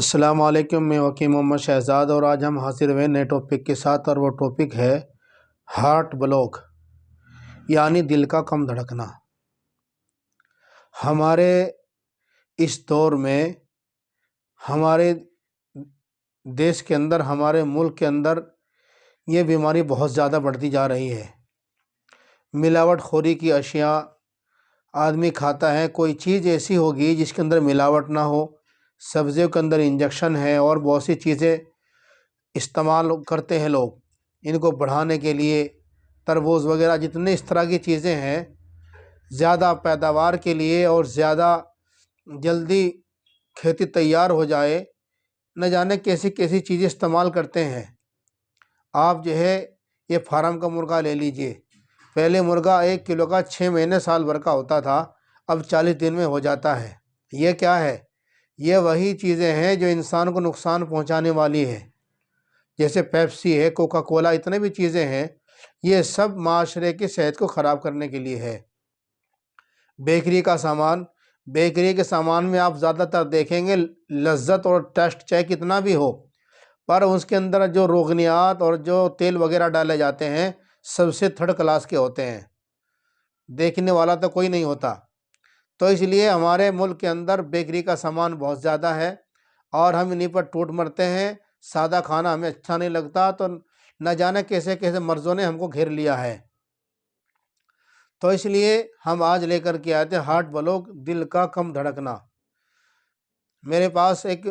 السلام علیکم، میں وکیل محمد شہزاد اور آج ہم حاضر ہوئے نئے ٹاپک کے ساتھ، اور وہ ٹاپک ہے ہارٹ بلاک یعنی دل کا کم دھڑکنا۔ ہمارے اس دور میں ہمارے دیش کے اندر، ہمارے ملک کے اندر یہ بیماری بہت زیادہ بڑھتی جا رہی ہے۔ ملاوٹ خوری کی اشیاء آدمی کھاتا ہے، کوئی چیز ایسی ہوگی جس کے اندر ملاوٹ نہ ہو، سبزیوں کے اندر انجیکشن ہے اور بہت سی چیزیں استعمال کرتے ہیں لوگ ان کو بڑھانے کے لیے۔ تربوز وغیرہ جتنے اس طرح کی چیزیں ہیں زیادہ پیداوار کے لیے اور زیادہ جلدی کھیتی تیار ہو جائے، نہ جانے کیسی کیسی چیزیں استعمال کرتے ہیں۔ آپ جو ہے یہ فارم کا مرغا لے لیجئے، پہلے مرغا 1 کلو کا 6 مہینے سال بھر کا ہوتا تھا، اب 40 دن میں ہو جاتا ہے۔ یہ کیا ہے؟ یہ وہی چیزیں ہیں جو انسان کو نقصان پہنچانے والی ہے، جیسے پیپسی ہے، کوکا کولا، اتنے بھی چیزیں ہیں، یہ سب معاشرے کی صحت کو خراب کرنے کے لیے ہے۔ بیکری کا سامان، بیکری کے سامان میں آپ زیادہ تر دیکھیں گے لذت اور ٹیسٹ چاہے کتنا بھی ہو، پر اس کے اندر جو روغنیات اور جو تیل وغیرہ ڈالے جاتے ہیں سب سے تھرڈ کلاس کے ہوتے ہیں، دیکھنے والا تو کوئی نہیں ہوتا۔ تو اس لیے ہمارے ملک کے اندر بیکری کا سامان بہت زیادہ ہے اور ہم انہیں پر ٹوٹ مرتے ہیں۔ سادہ کھانا ہمیں اچھا نہیں لگتا، تو نہ جانے کیسے کیسے مرضوں نے ہم کو گھیر لیا ہے۔ تو اس لیے ہم آج لے کر کے آئے تھے ہارٹ بلاک، دل کا کم دھڑکنا۔ میرے پاس ایک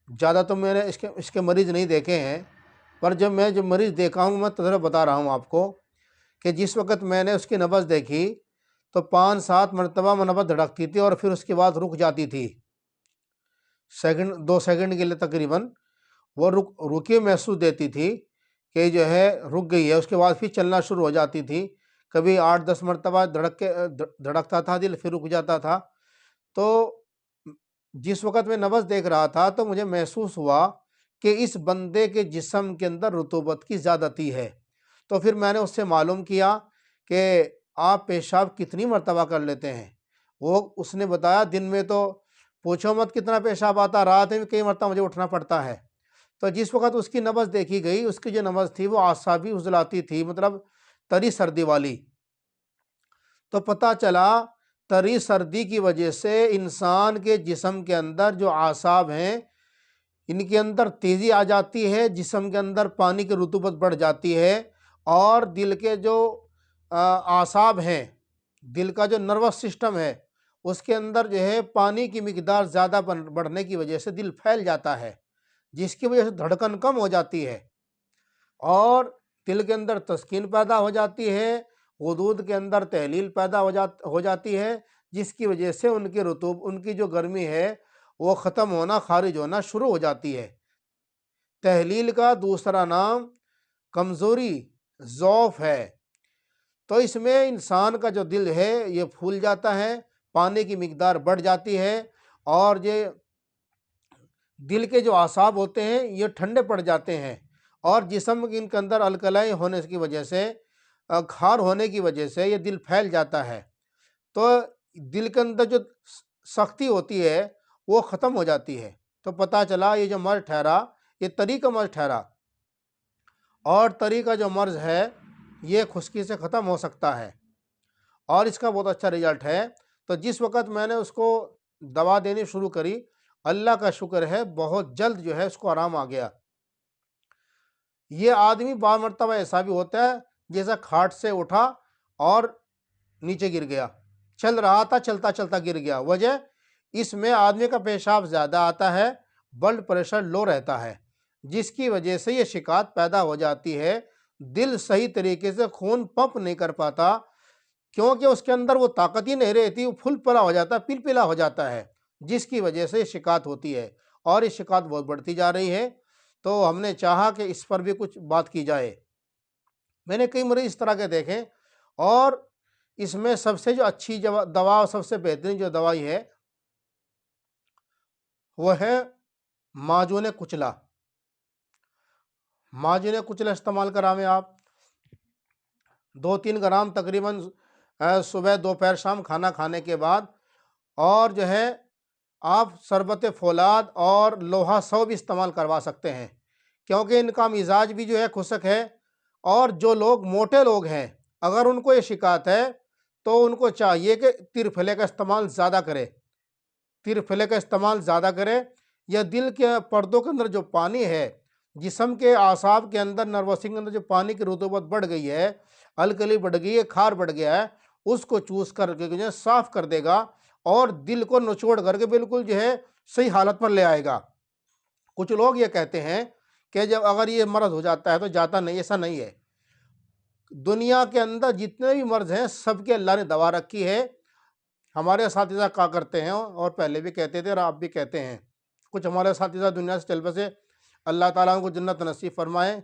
زیادہ تو میں نے اس کے مریض نہیں دیکھے ہیں، پر جب میں مریض دیکھا ہوں میں تجربہ بتا رہا ہوں آپ کو کہ جس وقت میں نے اس کی نبض دیکھی تو 5-7 مرتبہ نبض دھڑکتی تھی اور پھر اس کے بعد رک جاتی تھی، 2 سیکنڈ کے لیے تقریباً وہ رکی محسوس دیتی تھی کہ جو ہے رک گئی ہے، اس کے بعد پھر چلنا شروع ہو جاتی تھی۔ کبھی 8-10 مرتبہ دھڑکتا تھا دل، پھر رک جاتا تھا۔ تو جس وقت میں نبض دیکھ رہا تھا تو مجھے محسوس ہوا کہ اس بندے کے جسم کے اندر رطوبت کی زیادتی ہے۔ تو پھر میں نے اس سے معلوم کیا کہ آپ پیشاب کتنی مرتبہ کر لیتے ہیں؟ اس نے بتایا دن میں تو پوچھو مت کتنا پیشاب آتا، رات میں کئی مرتبہ مجھے اٹھنا پڑتا ہے۔ تو جس وقت اس کی نبض دیکھی گئی، اس کی جو نبض تھی وہ اعصابی عضلاتی تھی، مطلب تری سردی والی۔ تو پتہ چلا تری سردی کی وجہ سے انسان کے جسم کے اندر جو اعصاب ہیں ان کے اندر تیزی آ جاتی ہے، جسم کے اندر پانی کی رطوبت بڑھ جاتی ہے، اور دل کے جو اعصاب ہیں، دل کا جو نروس سسٹم ہے اس کے اندر جو ہے پانی کی مقدار زیادہ بڑھنے کی وجہ سے دل پھیل جاتا ہے، جس کی وجہ سے دھڑکن کم ہو جاتی ہے اور دل کے اندر تسکین پیدا ہو جاتی ہے، غدود کے اندر تحلیل پیدا ہو جاتی ہے، جس کی وجہ سے ان کی جو گرمی ہے وہ ختم ہونا، خارج ہونا شروع ہو جاتی ہے۔ تحلیل کا دوسرا نام کمزوری، ضعف ہے۔ تو اس میں انسان کا جو دل ہے یہ پھول جاتا ہے، پانی کی مقدار بڑھ جاتی ہے، اور یہ دل کے جو اعصاب ہوتے ہیں یہ ٹھنڈے پڑ جاتے ہیں، اور جسم ان کے اندر الکلائی ہونے کی وجہ سے، کھار ہونے کی وجہ سے یہ دل پھیل جاتا ہے۔ تو دل کے اندر جو سختی ہوتی ہے وہ ختم ہو جاتی ہے۔ تو پتہ چلا یہ جو مرض ٹھہرا یہ تری کا مرض ٹھہرا، اور تری کا جو مرض ہے یہ خشکی سے ختم ہو سکتا ہے، اور اس کا بہت اچھا رزلٹ ہے۔ تو جس وقت میں نے اس کو دوا دینی شروع کری، اللہ کا شکر ہے بہت جلد جو ہے اس کو آرام آ گیا۔ یہ آدمی بعض مرتبہ ایسا بھی ہوتا ہے جیسا کھاٹ سے اٹھا اور نیچے گر گیا، چل رہا تھا چلتا چلتا گر گیا۔ وجہ اس میں آدمی کا پیشاب زیادہ آتا ہے، بلڈ پریشر لو رہتا ہے، جس کی وجہ سے یہ شکایت پیدا ہو جاتی ہے۔ دل صحیح طریقے سے خون پمپ نہیں کر پاتا، کیونکہ اس کے اندر وہ طاقت ہی نہیں رہتی، وہ پھل پلا ہو جاتا ہے، پلپلا ہو جاتا ہے، جس کی وجہ سے یہ شکایت ہوتی ہے، اور یہ شکایت بہت بڑھتی جا رہی ہے۔ تو ہم نے چاہا کہ اس پر بھی کچھ بات کی جائے۔ میں نے کئی مریض اس طرح کے دیکھے، اور اس میں سب سے جو اچھی دوا اور سب سے بہترین جو دوائی ہے وہ ہے معجون کچلا۔ معجون کچلا استعمال کراویں آپ 2-3 گرام تقریباً صبح دوپہر شام کھانا کھانے کے بعد، اور جو ہے آپ شربت فولاد اور لوہا سو بھی استعمال کروا سکتے ہیں، کیونکہ ان کا مزاج بھی جو ہے خشک ہے۔ اور جو لوگ موٹے لوگ ہیں، اگر ان کو یہ شکایت ہے تو ان کو چاہیے کہ ترفلے کا استعمال زیادہ کرے، ترفلے کا استعمال زیادہ کرے۔ یا دل کے پردوں کے اندر جو پانی ہے، جسم کے اعصاب کے اندر، نروس کے اندر جو پانی کی رطوبت بڑھ گئی ہے، الکلی بڑھ گئی ہے، کھار بڑھ گیا ہے، اس کو چوس کر کے جو ہے صاف کر دے گا اور دل کو نچوڑ کر کے بالکل جو ہے صحیح حالت پر لے آئے گا۔ کچھ لوگ یہ کہتے ہیں کہ جب اگر یہ مرض ہو جاتا ہے تو جاتا نہیں، ایسا نہیں ہے۔ دنیا کے اندر جتنے بھی مرض ہیں سب کے اللہ نے دوا رکھی ہے۔ ہمارے اساتذہ کہا کرتے ہیں اور پہلے بھی کہتے تھے اور آپ بھی کہتے ہیں، کچھ ہمارے اساتذہ دنیا سے چل بسے، اللہ تعالیٰ ان کو جنت نصیب فرمائے،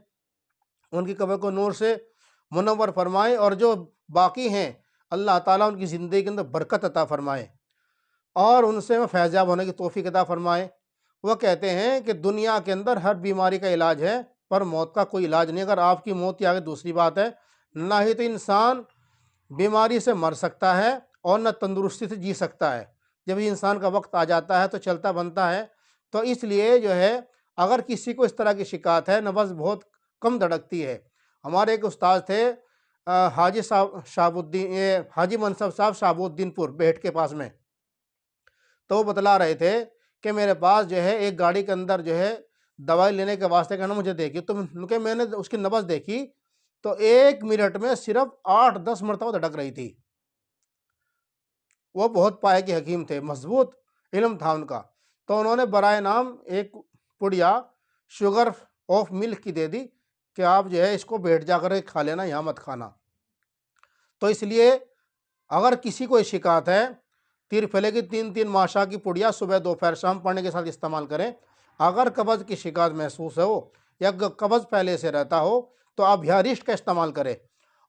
ان کی قبر کو نور سے منور فرمائے، اور جو باقی ہیں اللہ تعالیٰ ان کی زندگی کے اندر برکت عطا فرمائے اور ان سے فیضیاب ہونے کی توفیق عطا فرمائے۔ وہ کہتے ہیں کہ دنیا کے اندر ہر بیماری کا علاج ہے پر موت کا کوئی علاج نہیں۔ اگر آپ کی موت یا آگے دوسری بات ہے، نہ ہی تو انسان بیماری سے مر سکتا ہے اور نہ تندرستی سے جی سکتا ہے۔ جب انسان کا وقت آ جاتا ہے تو چلتا بنتا ہے۔ تو اس لیے جو ہے اگر کسی کو اس طرح کی شکایت ہے، نبض بہت کم دھڑکتی ہے، ہمارے ایک استاد تھے حاجی صاحب شہاب الدین، حاجی منصب صاحب شہاب الدین پور بیٹھ کے پاس میں، تو وہ بتلا رہے تھے کہ میرے پاس جو ہے ایک گاڑی کے اندر جو ہے دوائی لینے کے واسطے کہنا مجھے دیکھی، تو کہ میں نے اس کی نبض دیکھی تو 1 منٹ میں صرف 8-10 مرتبہ دھڑک رہی تھی۔ وہ بہت پائے کے حکیم تھے، مضبوط علم تھا ان کا۔ تو انہوں نے برائے نام ایک پڑیا شوگر آف ملک کی دے دی کہ آپ جو ہے اس کو بیٹھ جا کر کھا لینا، یہاں مت کھانا۔ تو اس لیے اگر کسی کو شکایت ہے، ترفلے کی 3 ماشا کی پڑیا صبح دوپہر شام پانی کے ساتھ استعمال کریں۔ اگر قبض کی شکایت محسوس ہو یا قبض پہلے سے رہتا ہو تو آپ ہیارسٹ کا استعمال کریں،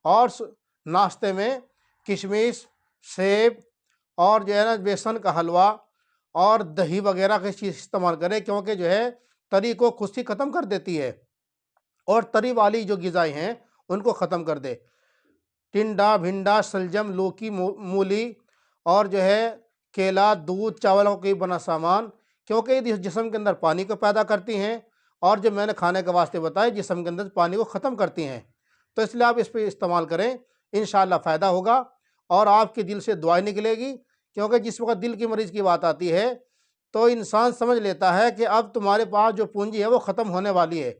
اور ناشتے میں کشمش، سیب اور جو ہے نا بیسن کا حلوہ اور دہی وغیرہ کی چیز استعمال کریں، کیونکہ جو ہے تری کو خشکی ختم کر دیتی ہے اور تری والی جو غذائیں ہیں ان کو ختم کر دے۔ ٹنڈا، بھنڈا، سلجم، لوکی، مولی اور جو ہے کیلا، دودھ، چاولوں کی بنا سامان، کیونکہ یہ جسم کے اندر پانی کو پیدا کرتی ہیں اور جو میں نے کھانے کے واسطے بتائے جسم کے اندر پانی کو ختم کرتی ہیں۔ تو اس لیے آپ اس پہ استعمال کریں، انشاءاللہ فائدہ ہوگا اور آپ کے دل سے دعائیں نکلے گی۔ کیونکہ جس وقت دل کی مریض کی بات آتی ہے تو انسان سمجھ لیتا ہے کہ اب تمہارے پاس جو پونجی ہے وہ ختم ہونے والی ہے،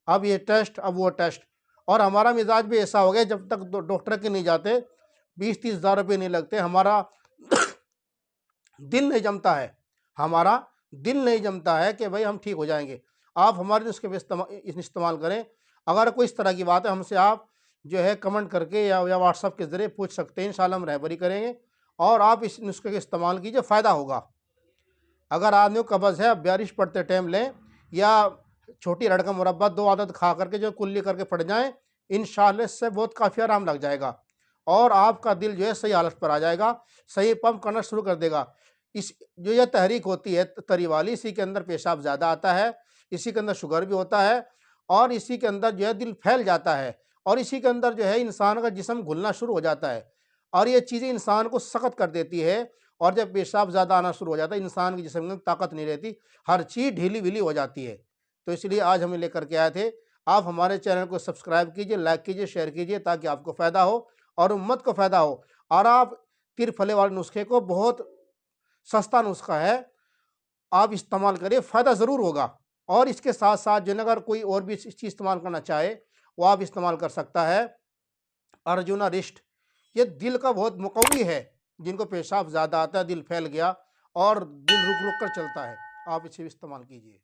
اب یہ ٹیسٹ، اب وہ ٹیسٹ۔ اور ہمارا مزاج بھی ایسا ہو گیا، جب تک ڈاکٹر کے نہیں جاتے 20-30 ہزار روپے نہیں لگتے، ہمارا دل نہیں جمتا ہے، ہمارا دل نہیں جمتا ہے کہ بھئی ہم ٹھیک ہو جائیں گے۔ آپ ہمارے نسخے پہ استعمال کریں۔ اگر کوئی اس طرح کی بات ہے ہم سے آپ جو ہے کمنٹ کر کے یا واٹس ایپ کے ذریعے پوچھ سکتے ہیں، انشاءاللہ ہم رہبری کریں گے اور آپ اس نسخے کے استعمال کیجئے، فائدہ ہوگا۔ اگر آدمی کو قبض ہے، بیارش پڑھتے ٹائم لیں یا چھوٹی رڑ کا مربع 2 عدد کھا کر کے جو کلی کر کے پڑ جائیں، انشاءاللہ اس سے بہت کافی آرام لگ جائے گا اور آپ کا دل جو ہے صحیح حالت پر آ جائے گا، صحیح پمپ کرنا شروع کر دے گا۔ اس جو یہ تحریک ہوتی ہے تری والی، اسی کے اندر پیشاب زیادہ آتا ہے، اسی کے اندر شوگر بھی ہوتا ہے اور اسی کے اندر جو ہے دل پھیل جاتا ہے اور اسی کے اندر جو ہے انسان کا جسم گھلنا شروع ہو جاتا ہے اور یہ چیزیں انسان کو سخت کر دیتی ہے۔ اور جب پیشاب زیادہ آنا شروع ہو جاتا ہے انسان کے جسم میں طاقت نہیں رہتی، ہر چیز ڈھیلی ویلی ہو جاتی ہے۔ تو اس لیے آج ہمیں لے کر کے آئے تھے۔ آپ ہمارے چینل کو سبسکرائب کیجئے، لائک کیجئے، شیئر کیجئے تاکہ آپ کو فائدہ ہو اور امت کو فائدہ ہو۔ اور آپ ترفلے والے نسخے کو، بہت سستا نسخہ ہے، آپ استعمال کریں، فائدہ ضرور ہوگا۔ اور اس کے ساتھ ساتھ جو اگر کوئی اور بھی چیز استعمال کرنا چاہے وہ آپ استعمال کر سکتا ہے۔ ارجونا رشٹ، یہ دل کا بہت مقوی ہے، جن کو پیشاب زیادہ آتا ہے، دل پھیل گیا اور دل رک رک کر چلتا ہے، آپ اسے استعمال کیجئے۔